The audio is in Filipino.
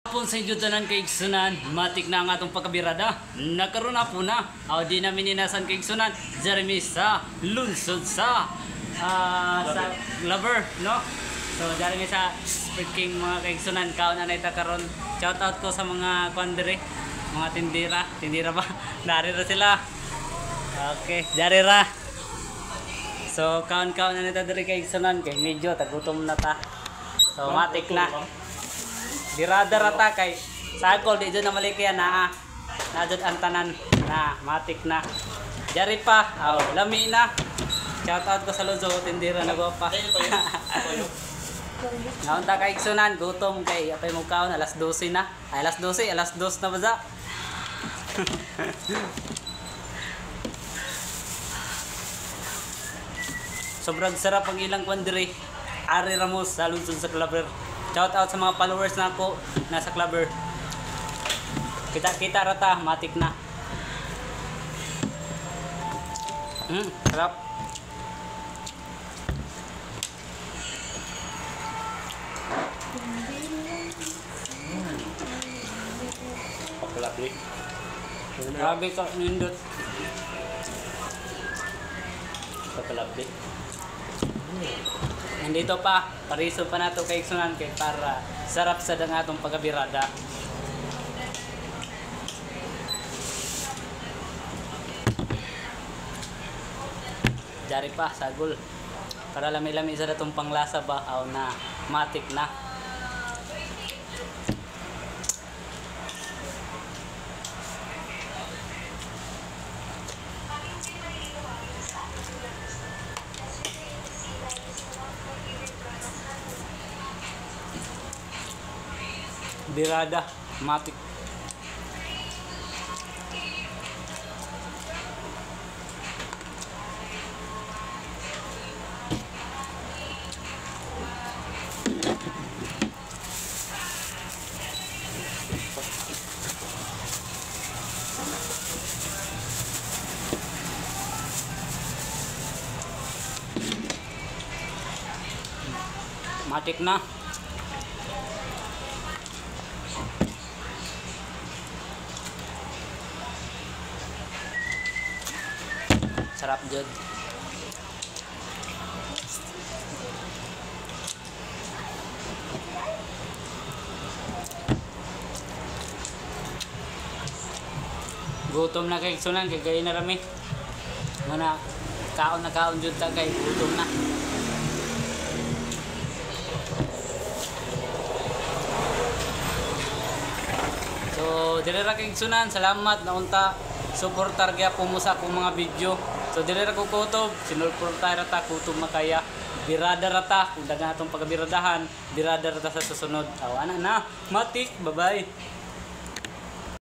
Hapon sa inyo tanan kay Igsunan, matik na ang atong pagkabirada. Nagkaroon na po na. Di namin inasan kay Igsunan. Jeremy sa lunsod sa Lover, no? So, Jeremy sa freaking mga kay Igsunan. Kaon na naita karon. Shout out ko sa mga kwandere, mga tindira ba? Narira sila. Okay, Jarira. So, kaon na naita diri kay Igsunan kay medyo tagutom na ta. So, matik na. Birada rata kay sagol di dyan na malikya na dyan ang tanan na matik na. Jari pa, lami na. Shout out ko sa Lozo, tindira na pa. Naunta kay Igsunan, gutom kay apay mo kaon, alas 12 na. Ay, alas 12 na ba za? Sobrang sarap ang ilang kwandiri. Ari Ramos sa lunsod sa Clubber. Shout out sa mga followers na ako nasa Clubber. Kita rata, matik na. Sarap. Pakalapli. Grabe ka, nindot. Pakalapli. Nandito pa, pariso pa nato kay Igsunan kay para sarap sa dangatong pagkabirada. Jari pa, sagol. Para lami-lami sa datong panglasa ba, na matik na. Birada, matik. Matik na. Sarap jud. Gutom na kay Igsunan kay gay na rami. Mana kaon jud ta kay gutom na. So, dire ra kay Igsunan, salamat na unta suportar gyapon mo sa akong mga video. So dire ra ko kutob, sinuportar ta kutob makaya. Birada rata kung dagan atong pagabiradahan, birada rata sa susunod. Ana na, matik, bye-bye.